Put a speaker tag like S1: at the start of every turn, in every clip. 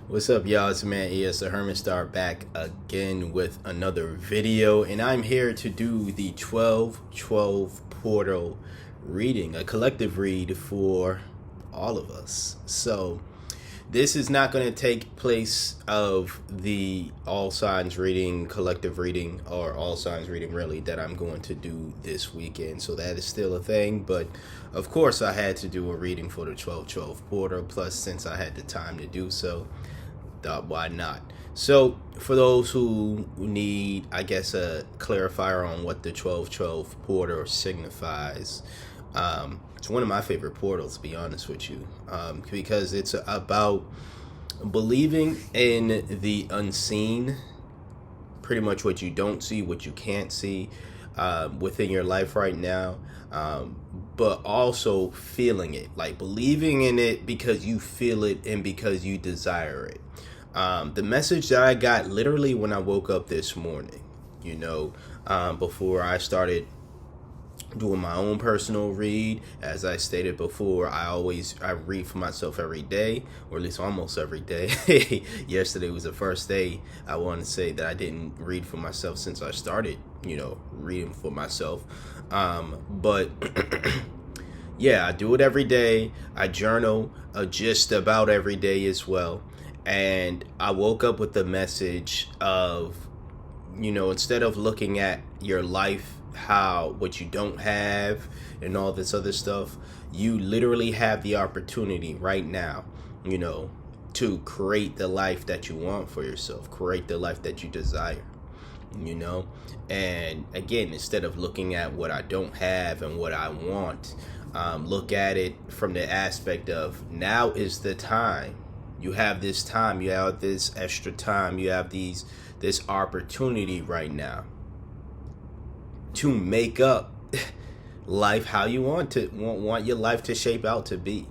S1: What's up, y'all? It's man ES the Hermit Star back again with another video, and I'm here to do the 12-12 portal reading, a collective read for all of us. So this is not going to take place of the all signs reading, collective reading, or all signs reading really that I'm going to do this weekend. So that is still a thing, but of course I had to do a reading for the 12-12 portal. Plus, since I had the time to do so, thought why not. So for those who need, I guess, a clarifier on what the 12-12 portal signifies, it's one of my favorite portals, to be honest with you, because it's about believing in the unseen, pretty much what you don't see, what you can't see within your life right now, but also feeling it, like believing in it because you feel it and because you desire it. The message that I got literally when I woke up this morning, before I started doing my own personal read. As I stated before, I read for myself every day, or at least almost every day. Yesterday was the first day I want to say that I didn't read for myself since I started, reading for myself. But yeah, I do it every day. I journal just about every day as well. And I woke up with the message of, instead of looking at your life, what you don't have and all this other stuff, you literally have the opportunity right now, to create the life that you want for yourself, create the life that you desire, and again, instead of looking at what I don't have and what I want, look at it from the aspect of now is the time. You have this time, you have this extra time, you have this opportunity right now to make up life how you want your life to shape out to be.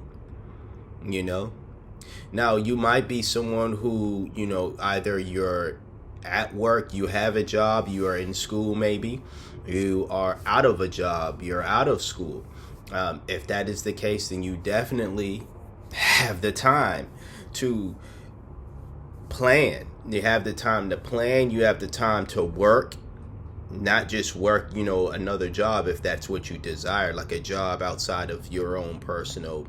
S1: Now you might be someone who, either you're at work, you have a job, you are in school, maybe you are out of a job, you're out of school. If that is the case, then you definitely have the time to plan. You have the time to plan, you have the time to work. Not just work, another job if that's what you desire, like a job outside of your own personal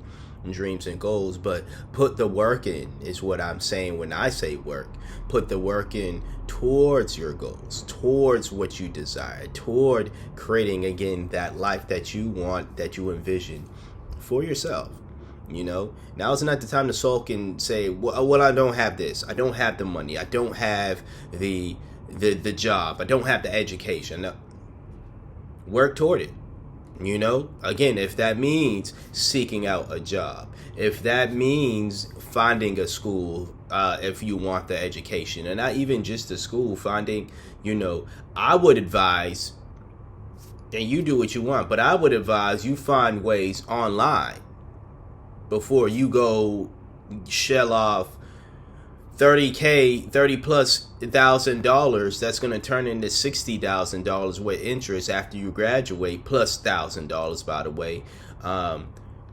S1: dreams and goals, but put the work in is what I'm saying when I say work. Put the work in towards your goals, towards what you desire, toward creating, again, that life that you want, that you envision for yourself. Now is not the time to sulk and say, well, I don't have this, I don't have the money, I don't have the job, I don't have the education. No. Work toward it. Again, if that means seeking out a job, if that means finding a school, if you want the education, and not even just the school, finding, I would advise, and you do what you want, but I would advise you find ways online before you go shell off $30,000 plus $1,000 that's going to turn into $60,000 with interest after you graduate, plus $1,000, by the way,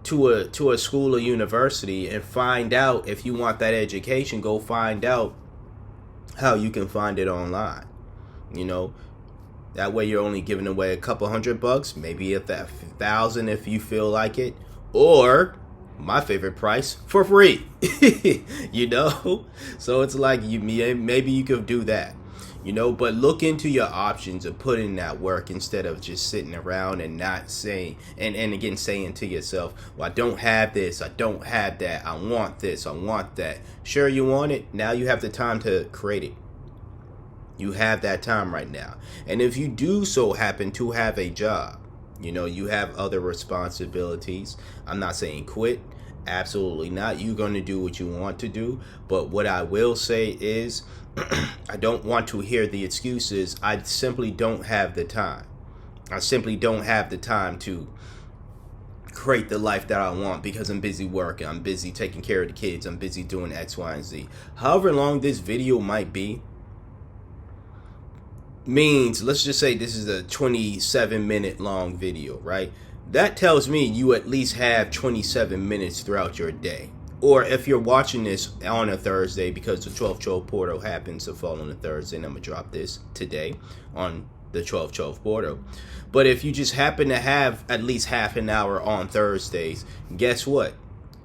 S1: to a school or university, and find out if you want that education. Go find out how you can find it online. That way you're only giving away a couple $100, maybe $1,000 if you feel like it, or my favorite price, for free. So it's like maybe you could do that, but look into your options of putting that work instead of just sitting around and not saying, and again saying to yourself, well, I don't have this, I don't have that, I want this, I want that. Sure, you want it. Now you have the time to create it. You have that time right now. And if you do so happen to have a job, you have other responsibilities, I'm not saying quit. Absolutely not. You're going to do what you want to do. But what I will say is, I don't want to hear the excuses. I simply don't have the time. I simply don't have the time to create the life that I want because I'm busy working. I'm busy taking care of the kids. I'm busy doing X, Y, and Z. However long this video might be, means, let's just say this is a 27-minute long video, right? That tells me you at least have 27 minutes throughout your day. or if you're watching this on a Thursday, because the 1212 portal happens to fall on a Thursday, and I'm gonna drop this today on the 1212 portal. But if you just happen to have at least half an hour on Thursdays, guess what?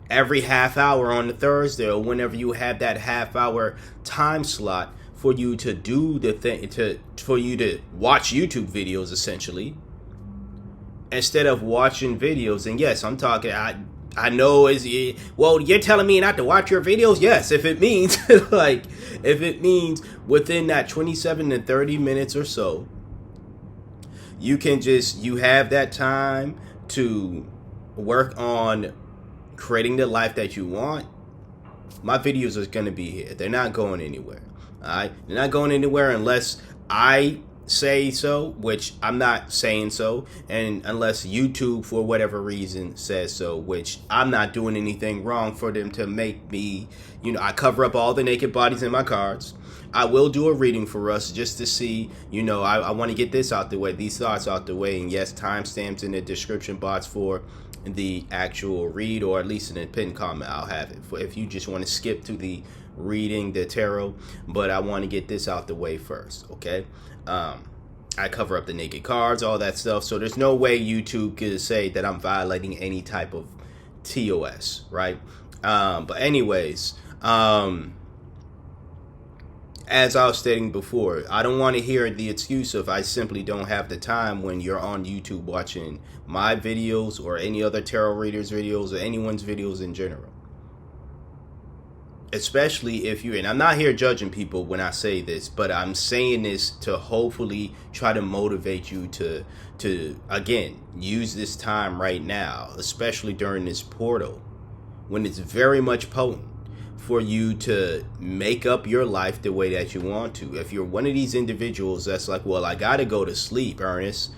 S1: Every half hour on the Thursday, or whenever you have that half hour time slot for you to do the thing, for you to watch YouTube videos, essentially, instead of watching videos. And yes, I'm talking, I know well, you're telling me not to watch your videos? Yes, if it means if it means within that 27 to 30 minutes or so, you have that time to work on creating the life that you want. My videos are going to be here. They're not going anywhere. All right? They're not going anywhere unless I say so, which I'm not saying so, and unless YouTube for whatever reason says so, which I'm not doing anything wrong for them to make me, I cover up all the naked bodies in my cards. I will do a reading for us just to see, I want to get this out the way, these thoughts out the way, and yes, timestamps in the description box for the actual read, or at least in a pinned comment I'll have it for if you just want to skip to the reading the tarot. But I want to get this out the way first, okay? I cover up the naked cards, all that stuff, so there's no way YouTube could say that I'm violating any type of TOS, right? But anyways, as I was stating before, I don't want to hear the excuse of I simply don't have the time when you're on YouTube watching my videos or any other tarot readers' videos or anyone's videos in general. Especially if and I'm not here judging people when I say this, but I'm saying this to hopefully try to motivate you to again, use this time right now, especially during this portal, when it's very much potent, for you to make up your life the way that you want to. If you're one of these individuals that's like, well, I gotta go to sleep, Ernest.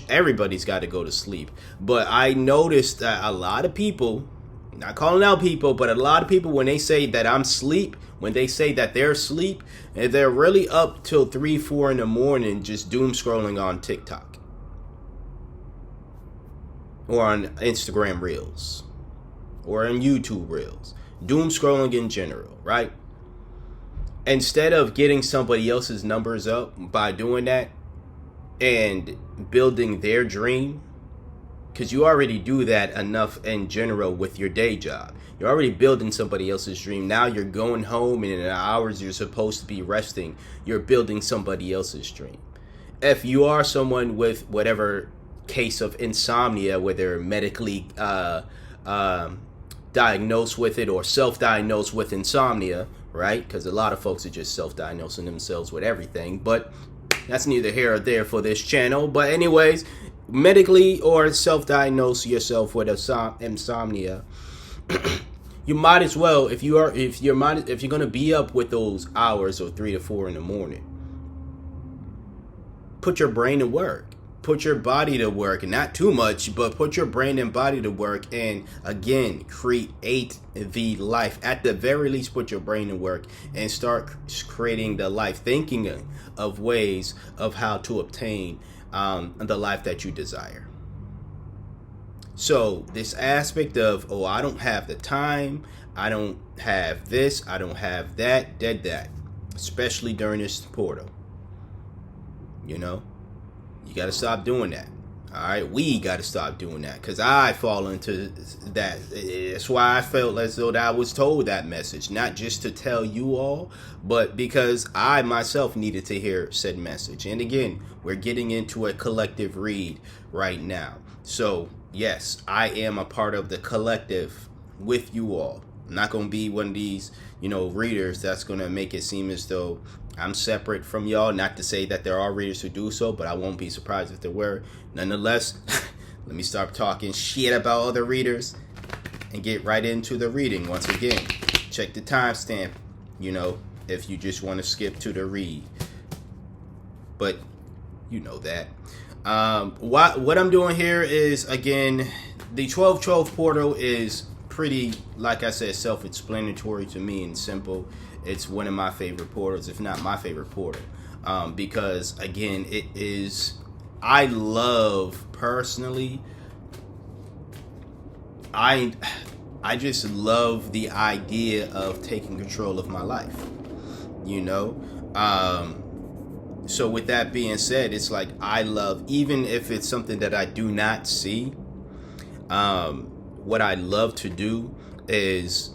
S1: Everybody's got to go to sleep. But I noticed that a lot of people, not calling out people, but a lot of people, when they say that I'm asleep, when they say that they're asleep, and they're really up till 3, 4 in the morning just doom scrolling on TikTok or on Instagram Reels or on YouTube Reels, doom scrolling in general, right? Instead of getting somebody else's numbers up by doing that and building their dream, because you already do that enough in general with your day job. You're already building somebody else's dream. Now you're going home, and in the hours you're supposed to be resting, you're building somebody else's dream. If you are someone with whatever case of insomnia, whether medically diagnosed with it or self-diagnosed with insomnia, right? Because a lot of folks are just self-diagnosing themselves with everything, but that's neither here or there for this channel. But anyways, medically or self-diagnose yourself with insomnia, you might as well, if you're gonna be up with those hours of 3 to 4 in the morning, put your brain to work, put your body to work, and not too much, but put your brain and body to work, and again, create the life. At the very least, put your brain to work and start creating the life, thinking of ways of how to obtain the life that you desire. So this aspect of, oh, I don't have the time, I don't have this, I don't have that, that, especially during this portal, you got to stop doing that. All right, we got to stop doing that, because I fall into that. That's why I felt as though that I was told that message, not just to tell you all, but because I myself needed to hear said message. And again, we're getting into a collective read right now. So yes, I am a part of the collective with you all. I'm not going to be one of these, readers that's going to make it seem as though I'm separate from y'all. Not to say that there are readers who do so, but I won't be surprised if there were. Nonetheless, let me start talking shit about other readers and get right into the reading. Once again, check the timestamp, if you just want to skip to the read. But you know that. What I'm doing here is, again, the 1212 portal is pretty, like I said, self-explanatory to me and simple. It's one of my favorite portals, if not my favorite portal, because again, it is, I love personally, I I just love the idea of taking control of my life, you know? So with that being said, it's like I love, even if it's something that I do not see, what I love to do is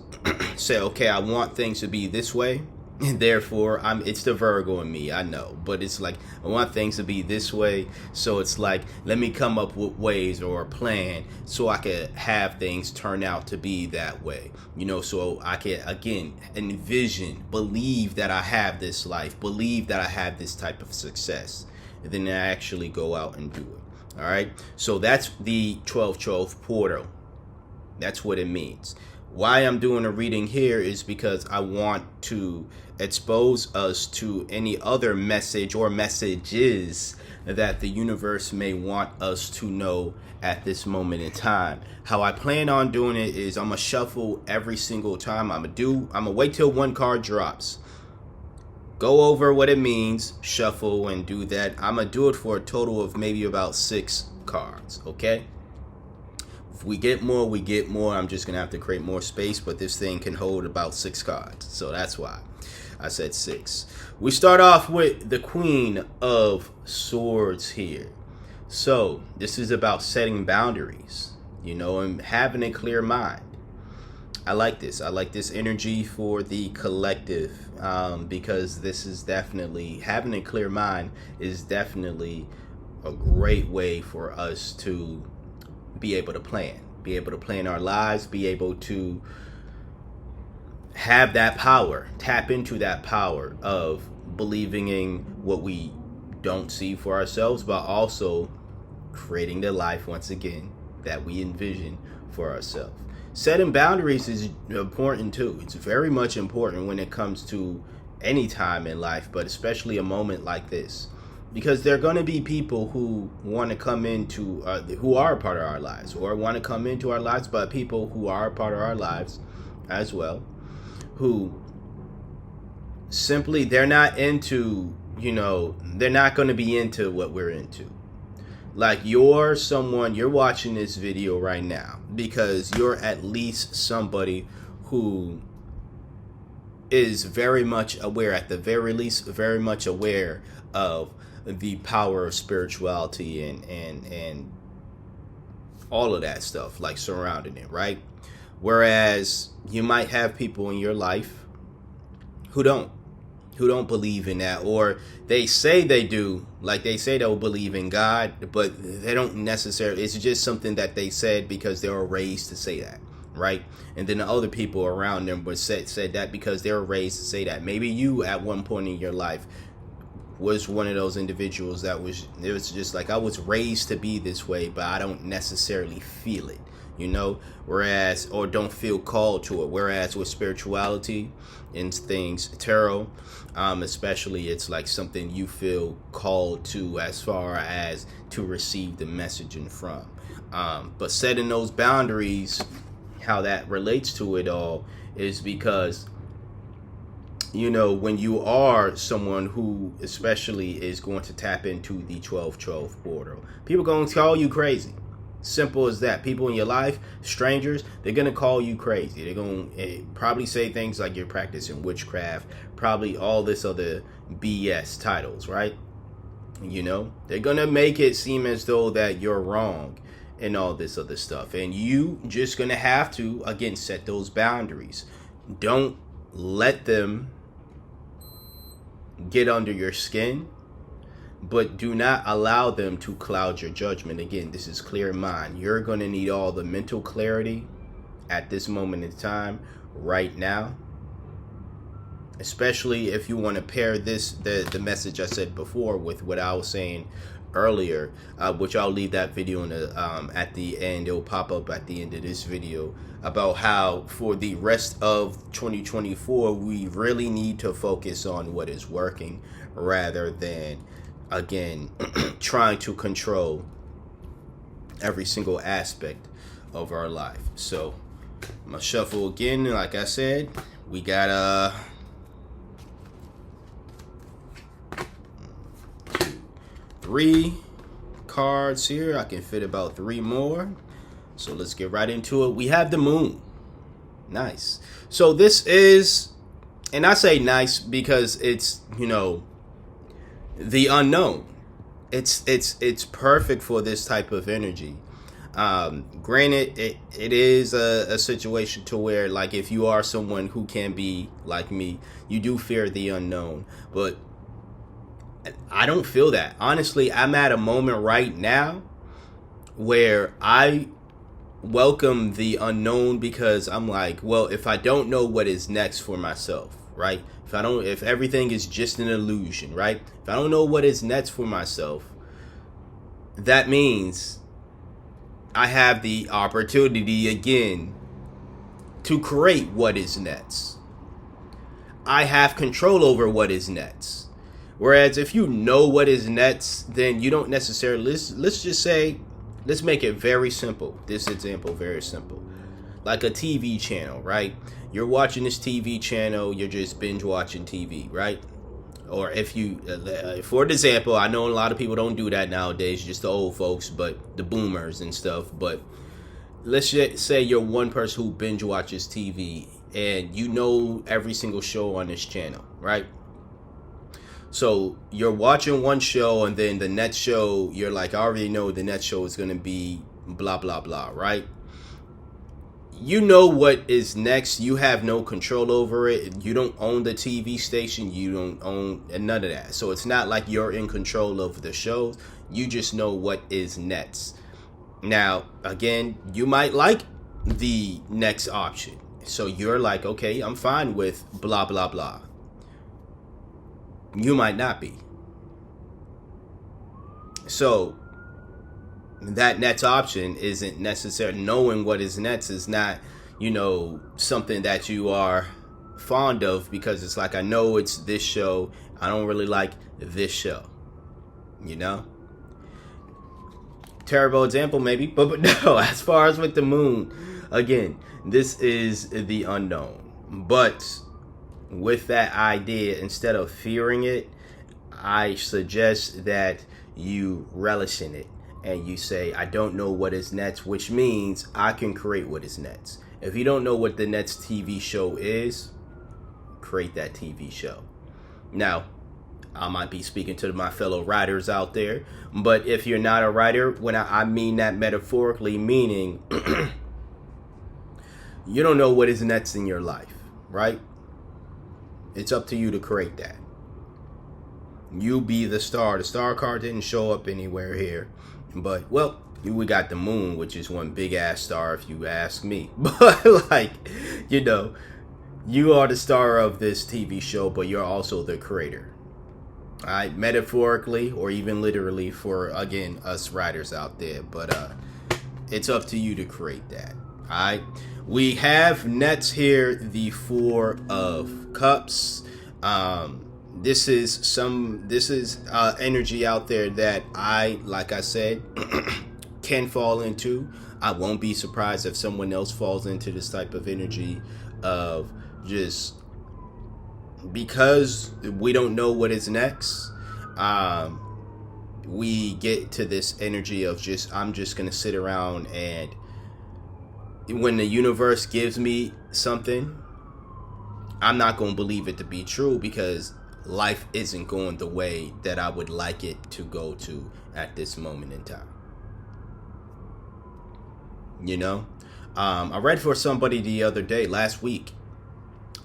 S1: say, okay, I want things to be this way. And therefore, it's the Virgo in me, I know. But it's like, I want things to be this way. So it's like, let me come up with ways or a plan so I could have things turn out to be that way. You know, so I can, again, envision, believe that I have this life, believe that I have this type of success. And then I actually go out and do it. All right. So that's the 1212 portal. That's what it means. Why I'm doing a reading here is because I want to expose us to any other message or messages that the universe may want us to know at this moment in time. How I plan on doing it is I'm gonna shuffle every single time. I'm gonna wait till one card drops, go over what it means, shuffle, and do that. I'm gonna do it for a total of maybe about 6 cards. Okay. If we get more, we get more. I'm just going to have to create more space, but this thing can hold about 6 cards. So that's why I said 6. We start off with the Queen of Swords here. So this is about setting boundaries, you know, and having a clear mind. I like this. I like this energy for the collective, because this is definitely, having a clear mind is definitely a great way for us to be able to plan our lives, be able to have that power, tap into that power of believing in what we don't see for ourselves, but also creating the life, once again, that we envision for ourselves. Setting boundaries is important too. It's very much important when it comes to any time in life, but especially a moment like this. Because there are going to be people who want to come into, who are a part of our lives, or want to come into our lives, but people who are a part of our lives as well, who simply, they're not into, you know, they're not going to be into what we're into. Like, you're watching this video right now because you're at least somebody who is very much aware, at the very least, very much aware of the power of spirituality and all of that stuff, like, surrounding it, right? Whereas you might have people in your life who don't believe in that, or they say they do, like they say they'll believe in God, but they don't necessarily. It's just something that they said because they were raised to say that, right? And then the other people around them were said that because they were raised to say that. Maybe you at one point in your life was one of those individuals that it was just like, I was raised to be this way, but I don't necessarily feel it, you know, or don't feel called to it. Whereas with spirituality and things, tarot, especially, it's like something you feel called to, as far as to receive the messaging from. But setting those boundaries, how that relates to it all is because, you know, when you are someone who especially is going to tap into the 1212 portal, people going to call you crazy. Simple as that. People in your life, strangers, they're going to call you crazy. They're going to probably say things like you're practicing witchcraft, probably all this other BS titles, right? You know, they're going to make it seem as though that you're wrong and all this other stuff. And you just going to have to, again, set those boundaries. Don't let them get under your skin, but do not allow them to cloud your judgment. Again, this is clear mind. You're going to need all the mental clarity at this moment in time, right now, especially if you want to pair the message I said before with what I was saying earlier, which I'll leave that video at the end. It'll pop up at the end of this video, about how for the rest of 2024 we really need to focus on what is working, rather than, again, trying to control every single aspect of our life. So I'm gonna shuffle again. Like I said, we got 3 cards here. I can fit about 3 more. So let's get right into it. We have the moon. Nice. So this is, and I say nice because it's, the unknown. It's perfect for this type of energy. Granted, it is a situation to where, like, if you are someone who can be like me, you do fear the unknown. But I don't feel that. Honestly, I'm at a moment right now where I welcome the unknown, because I'm like, well, if I don't know what is next for myself, right? If everything is just an illusion, right? If I don't know what is next for myself, that means I have the opportunity again to create what is next. I have control over what is next. Whereas if you know what is next, then you don't necessarily, let's just say, let's make it very simple. This example, very simple. Like a TV channel, right? You're watching this TV channel, you're just binge watching TV, right? Or if you, for example, I know a lot of people don't do that nowadays, just the old folks, but the boomers and stuff. But let's just say you're one person who binge watches TV and you know every single show on this channel, right? So you're watching one show, and then the next show, you're like, I already know the next show is going to be blah, blah, blah, right? You know what is next. You have no control over it. You don't own the TV station. You don't own none of that. So it's not like you're in control of the shows. You just know what is next. Now, again, you might like the next option. So you're like, okay, I'm fine with blah, blah, blah. You might not be. So that next option isn't necessary. Knowing what is next is not, something that you are fond of, because it's like, I know it's this show. I don't really like this show. Terrible example maybe, but no, as far as with the moon, again, this is the unknown. But with that idea, instead of fearing it, I suggest that you relish in it. And you say, I don't know what is next, which means I can create what is next. If you don't know what the next TV show is, create that TV show. Now, I might be speaking to my fellow writers out there, but if you're not a writer, when I mean that metaphorically, meaning you don't know what is next in your life, right? It's up to you to create that. You be the star. The star card didn't show up anywhere here. But, well, we got the moon, which is one big ass star if you ask me. But, you are the star of this TV show, but you're also the creator. All right, metaphorically or even literally for, again, us writers out there. But it's up to you to create that. All right, we have next here the Four of Cups. This is energy out there that I, like I said, can fall into. I won't be surprised if someone else falls into this type of energy of just because we don't know what is next. We get to this energy of I'm just going to sit around, and when the universe gives me something, I'm not going to believe it to be true, because life isn't going the way that I would like it to go to at this moment in time. I read for somebody the other day, last week,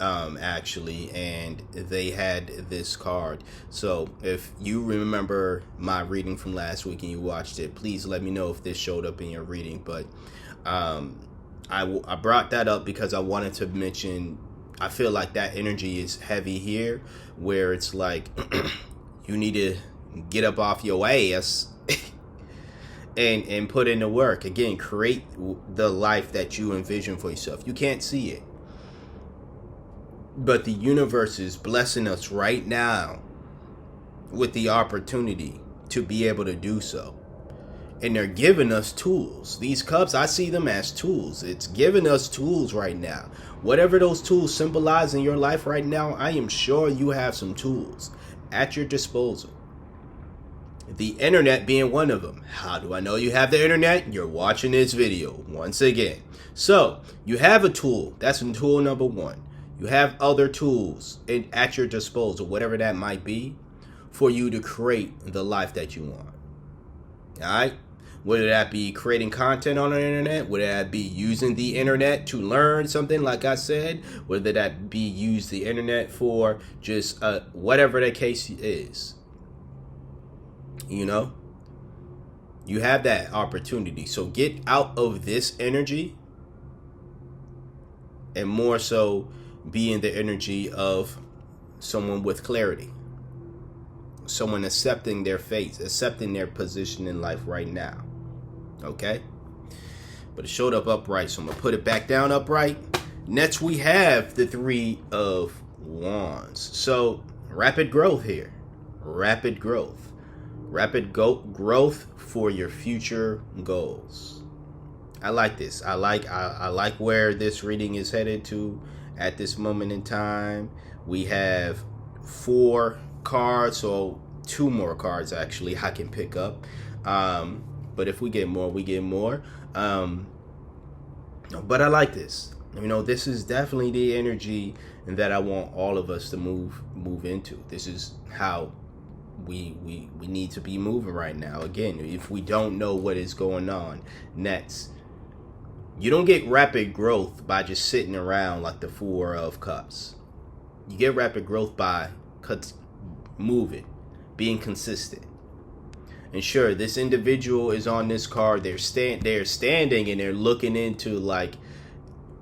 S1: actually, and they had this card. So if you remember my reading from last week and you watched it, please let me know if this showed up in your reading. But I brought that up because I wanted to mention, I feel like that energy is heavy here, where it's like you need to get up off your ass and put in the work. Again, create the life that you envision for yourself. You can't see it, but the universe is blessing us right now with the opportunity to be able to do so. And they're giving us tools. These cups, I see them as tools. It's giving us tools right now. Whatever those tools symbolize in your life right now, I am sure you have some tools at your disposal. The internet being one of them. How do I know you have the internet? You're watching this video once again. So you have a tool. That's tool number one. You have other tools at your disposal, whatever that might be, for you to create the life that you want. All right? Whether that be creating content on the internet, whether that be using the internet to learn something, like I said, whether that be use the internet for just whatever the case is. You know, you have that opportunity. So get out of this energy and more so be in the energy of someone with clarity. Someone accepting their fate, accepting their position in life right now. Okay? But it showed up upright, so I'm going to put it back down upright. Next, we have the Three of Wands. So, rapid growth here. Rapid growth. Rapid growth for your future goals. I like this. I like where this reading is headed to at this moment in time. We have 4 cards, so 2 more cards actually I can pick up. But if we get more, we get more. But I like this. You know, this is definitely the energy that I want all of us to move into. This is how we need to be moving right now. Again, if we don't know what is going on next, you don't get rapid growth by just sitting around like the 4 of Cups. You get rapid growth by moving, being consistent. And sure, this individual is on this card. They're standing and they're looking into like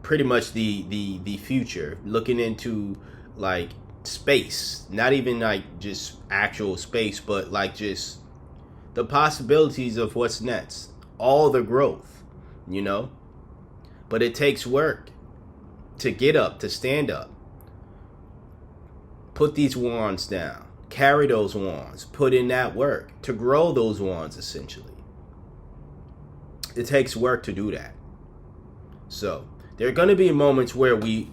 S1: pretty much the future, looking into like space, not even like just actual space, but like just the possibilities of what's next, all the growth, you know. But it takes work to get up, to stand up, put these wands down, carry those wands, put in that work to grow those wands. Essentially, it takes work to do that. So there are going to be moments where we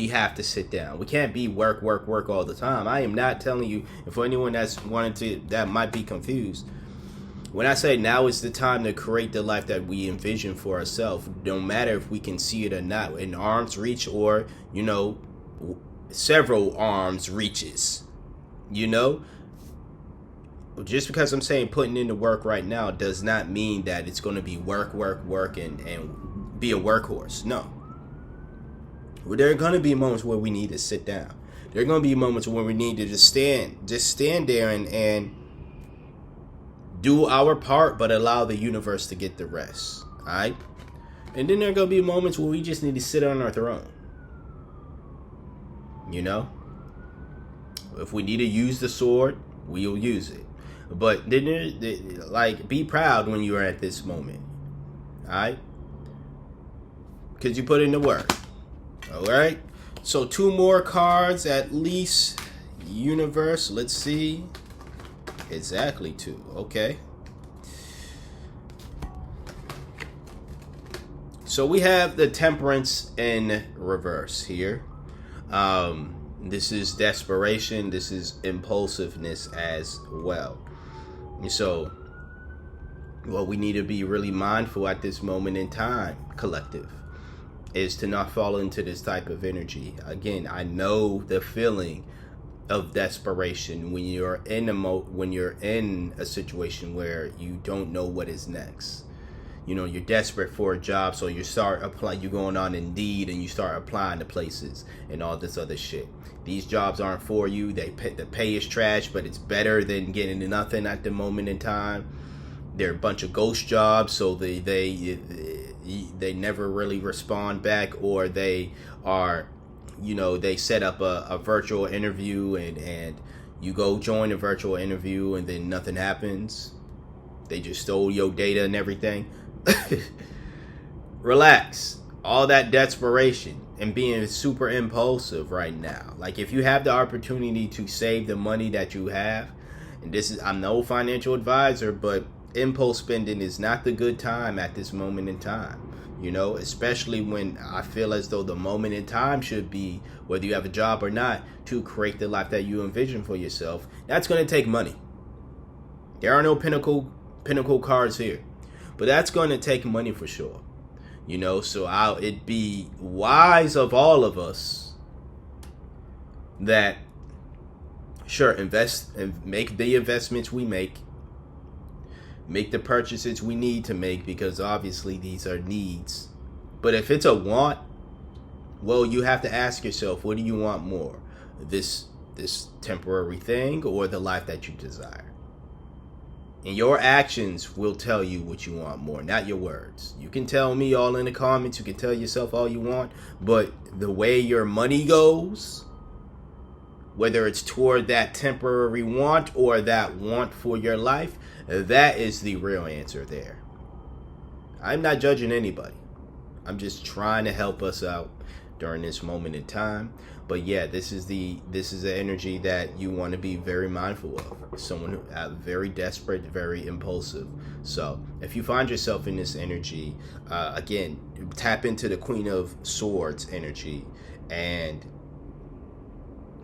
S1: have to sit down. We can't be work all the time. I am not telling you, and for anyone that might be confused, when I say now is the time to create the life that we envision for ourselves, no matter if we can see it or not, in arm's reach or, you know, several arms reaches, you know, just because I'm saying putting in the work right now does not mean that it's going to be work and be a workhorse. No. There are going to be moments where we need to sit down. There are going to be moments where we need to just stand there and do our part, but allow the universe to get the rest. All right? And then there are going to be moments where we just need to sit on our throne. You know? If we need to use the sword, we'll use it. But then, like, be proud when you are at this moment. All right? Because you put in the work. All right? So 2 more cards at least. Universe, let's see. Exactly 2. Okay. So we have the Temperance in reverse here. This is desperation. This is impulsiveness as well. So what we need to be really mindful at this moment in time, collective, is to not fall into this type of energy. Again, I know the feeling of desperation when you're in a situation where you don't know what is next. You know, you're desperate for a job, so you start applying. You're going on Indeed and you start applying to places and all this other shit. These jobs aren't for you. The pay is trash, but it's better than getting nothing at the moment in time. They're a bunch of ghost jobs, so they never really respond back, or they are, you know, they set up a virtual interview and you go join a virtual interview and then nothing happens. They just stole your data and everything. Relax. All that desperation and being super impulsive right now. Like, if you have the opportunity to save the money that you have, and I'm no financial advisor, but impulse spending is not the good time at this moment in time. You know, especially when I feel as though the moment in time should be, whether you have a job or not, to create the life that you envision for yourself. That's going to take money. There are no pinnacle cards here. But that's going to take money for sure. You know, so it'd be wise of all of us that, sure, invest and make the investments we make the purchases we need to make, because obviously these are needs. But if it's a want, well, you have to ask yourself, what do you want more? This temporary thing or the life that you desire? And your actions will tell you what you want more, not your words. You can tell me all in the comments, you can tell yourself all you want, but the way your money goes, whether it's toward that temporary want or that want for your life, that is the real answer there. I'm not judging anybody. I'm just trying to help us out during this moment in time. But yeah, this is the energy that you want to be very mindful of. Someone who very desperate, very impulsive. So if you find yourself in this energy, again, tap into the Queen of Swords energy and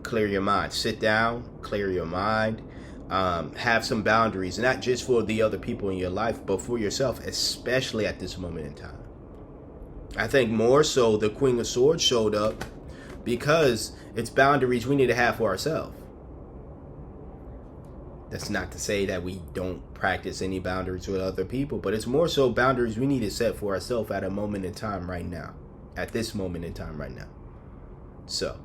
S1: clear your mind. Sit down, clear your mind. Have some boundaries, not just for the other people in your life, but for yourself, especially at this moment in time. I think more so the Queen of Swords showed up because it's boundaries we need to have for ourselves. That's not to say that we don't practice any boundaries with other people, but it's more so boundaries we need to set for ourselves at a moment in time right now. At this moment in time right now. So,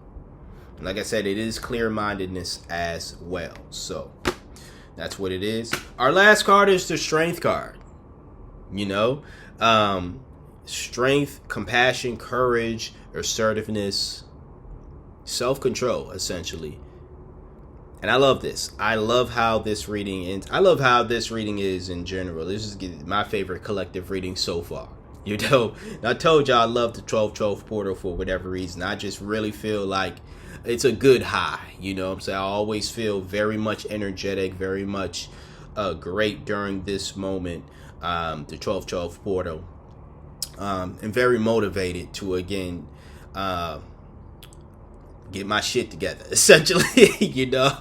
S1: like I said, it is clear-mindedness as well. So, that's what it is. Our last card is the Strength card. You know? Strength, compassion, courage, assertiveness, self-control, essentially. And I love this. I love how this reading ends. I love how this reading is in general. This is my favorite collective reading so far. You know, I told y'all I love the 12-12 portal for whatever reason. I just really feel like it's a good high. You know what I'm saying? I always feel very much energetic, very much great during this moment, the 12-12 portal. And very motivated to, again, get my shit together, essentially, you know.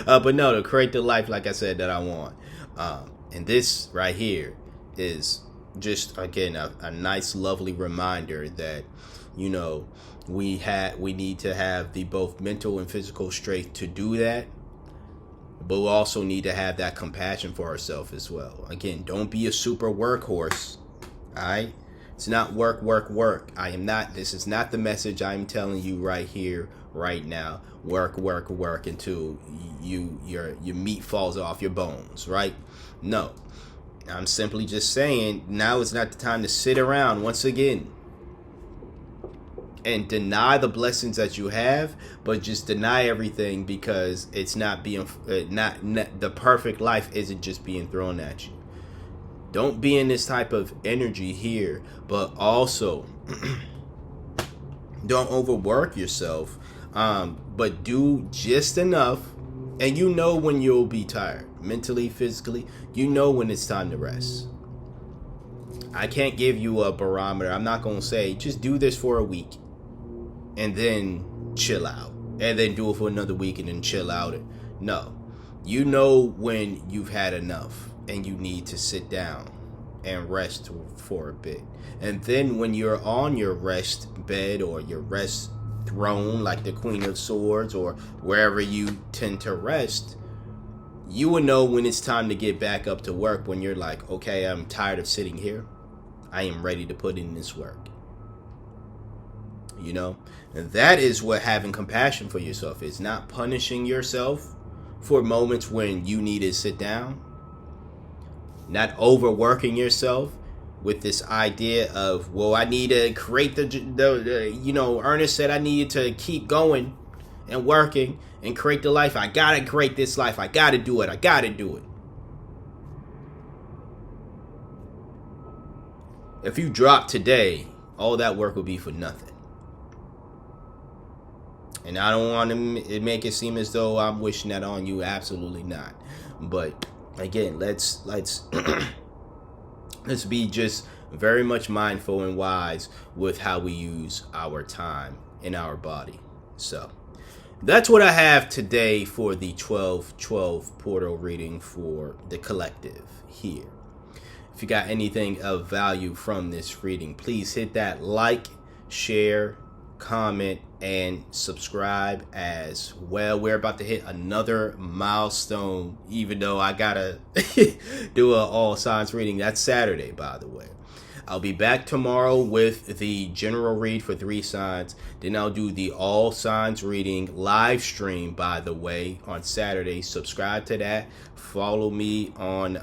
S1: But no, to create the life, like I said, that I want. And this right here is just, again, a nice, lovely reminder that, you know, we need to have the both mental and physical strength to do that. But we also need to have that compassion for ourselves as well. Again, don't be a super workhorse, all right? It's not work. This is not the message I'm telling you right here, right now. Work until your meat falls off your bones, right? No. I'm simply just saying now is not the time to sit around once again and deny the blessings that you have, but just deny everything because it's not being the perfect life isn't just being thrown at you. Don't be in this type of energy here, but also don't overwork yourself, but do just enough, and you know when you'll be tired, mentally, physically, you know when it's time to rest. I can't give you a barometer. I'm not going to say, just do this for a week, and then chill out, and then do it for another week, and then chill out. No, you know when you've had enough. And you need to sit down and rest for a bit. And then when you're on your rest bed or your rest throne, like the Queen of Swords, or wherever you tend to rest, you will know when it's time to get back up to work, when you're like, okay, I'm tired of sitting here. I am ready to put in this work. You know? And that is what having compassion for yourself is. Not punishing yourself for moments when you need to sit down. Not overworking yourself with this idea of, well, I need to create the Ernest said I needed to keep going and working and create the life. I gotta create this life. I gotta do it. If you drop today, all that work will be for nothing. And I don't want to make it seem as though I'm wishing that on you. Absolutely not. But again, let's be just very much mindful and wise with how we use our time in our body. So that's what I have today for the 12/12 portal reading for the collective here. If you got anything of value from this reading, please hit that like, share, comment, and subscribe as well. We're about to hit another milestone, even though I gotta do an all signs reading. That's Saturday, by the way. I'll be back tomorrow with the general read for 3 signs. Then I'll do the all signs reading live stream, by the way, on Saturday. Subscribe to that. Follow me on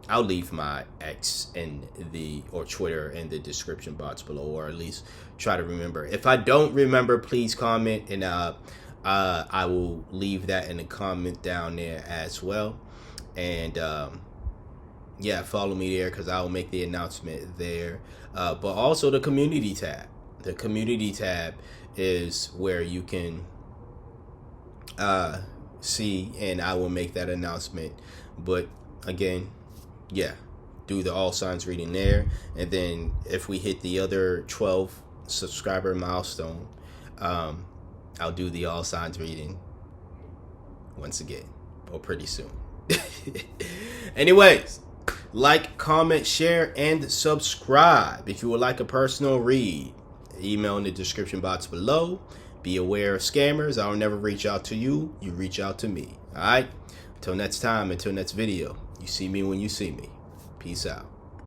S1: I'll leave my X or Twitter in the description box below, or at least try to remember. If I don't remember, please comment, and I will leave that in the comment down there as well. And yeah, follow me there because I will make the announcement there. But also the community tab. The community tab is where you can see, and I will make that announcement. But again, yeah, do the all signs reading there. And then if we hit the other 12 subscriber milestone, I'll do the all signs reading once again, or pretty soon. Anyways, like, comment, share, and subscribe. If you would like a personal read, email in the description box below. Be aware of scammers. I'll never reach out to you. You reach out to me. All right? Until next time, until next video, you see me when you see me. Peace out.